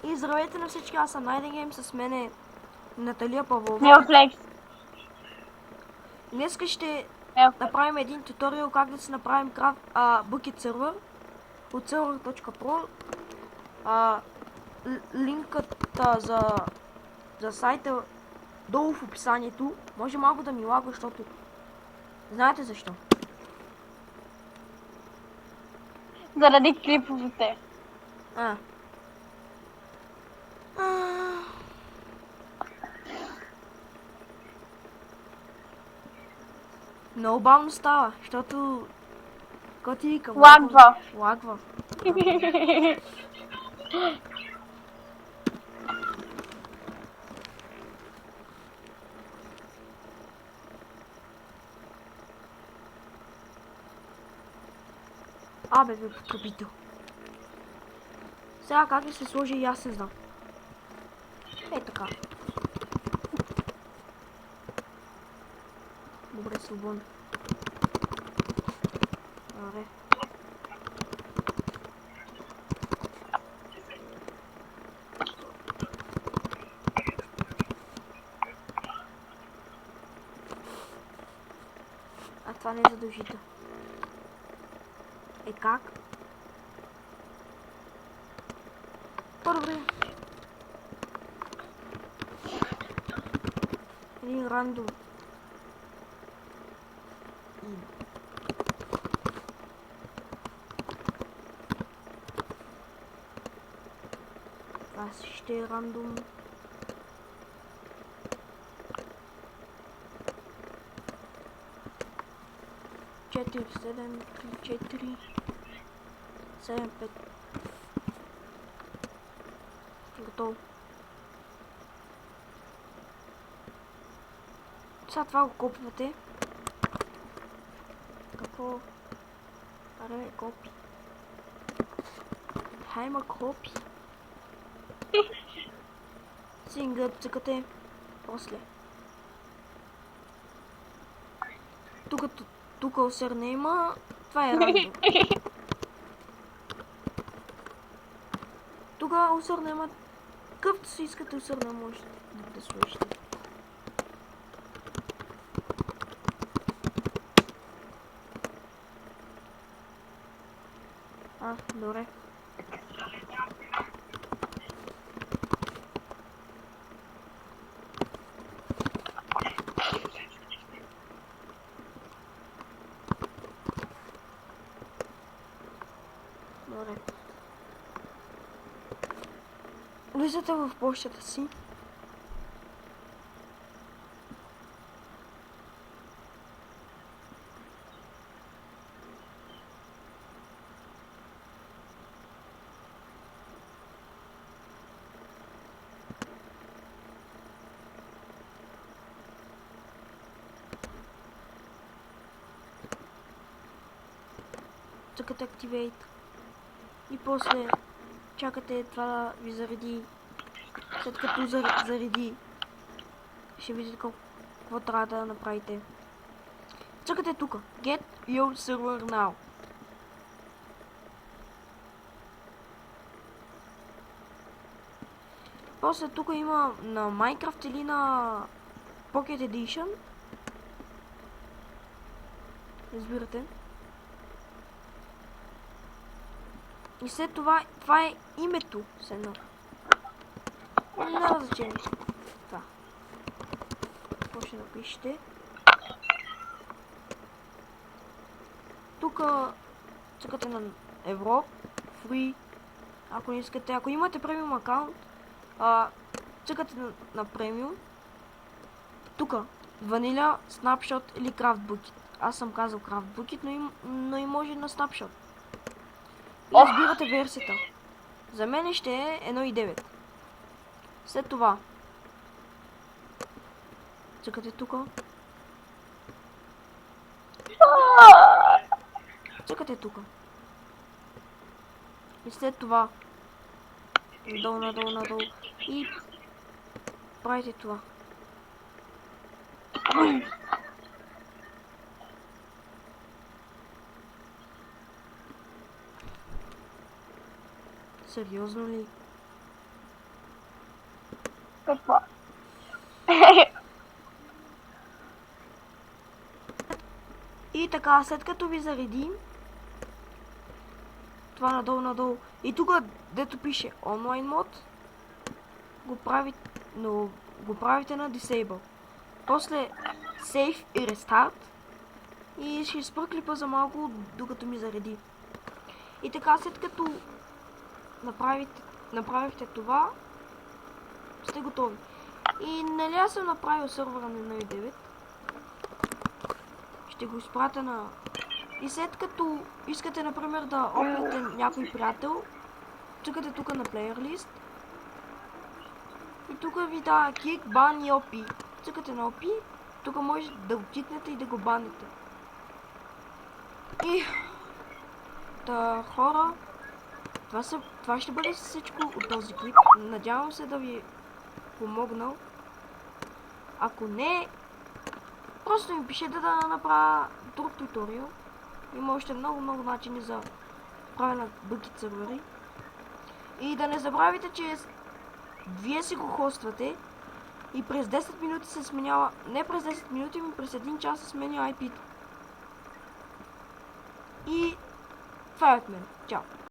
И здравейте на всички, аз съм Найденгейм, с мен е Наталия Павлова. Неофлекс. Днес ще направим един туториал как да си направим Bucket сервер от server.pro. Линкът за сайта долу в описанието. Може малко да ми лагва, защото знаете защо. Заради клиповете. Много бавно става, защото когато ти към Лагва. Лагва. Абе, бе, потребител. Сега как да се сложи и аз не знам. Е така. Добре, свободно. Добре. А това не е задължително. Е как? Добре. Един рандом. Това ще е рандом. Четири, 7, 3, 4, 7, 5. Готово. Сега това го копвате. Какво? Аре, копи. Хайма копи. Синга цъкате после. Тук усърне има. Това е рандом. Тук усърне има. Къвто си искате усърне, може да сложите. Добре. Добре. Влизате в почтата си. Цъкате Activate. И после чакате това да ви зареди. След като зареди, ще видите какво трябва да направите. Цъкате тук. Get your server now. После тук има на Minecraft или на Pocket Edition. Разбирате. И след това е името. Седно. Няма значение. Това. Какво ще напишете? Тук цъкате на Европа. Free. Ако не искате. Ако имате премиум акаунт, цъкате на премиум. Тук Vanilla, Snapshot или Craft Bucket. Аз съм казал Craft Bucket, но и може на Snapshot. И избирате версията. За мен ще е 1.9. След това цъкате тук. Цъкате тук. И след това надолу и правите това. Сериозно ли? Какво? И така, след като ви зареди, това надолу, и тук, дето пише онлайн мод, го правите на disable. После save и restart и ще спра клипа за малко, докато ми зареди. И така, след като направихте това, сте готови. И нали аз съм направил сървъра на 1.9. Ще го изпратя на... И след като искате, например, да опнете някой приятел, цъкате тук на player list. И тук ви дава kick, ban и OP. Цъкате на OP, тук може да го кикнете и да го банете. И... Та, хора, това ще бъде всичко от този клип. Надявам се да ви е помогнал. Ако не, просто ми пишете да направя друг туториал. Има още много начини за правене на бъкет сервери. И да не забравяйте, че вие си го хоствате и през 10 минути се сменява, не през 10 минути, но през 1 час се сменя IP-то. И това е от мен. Чао!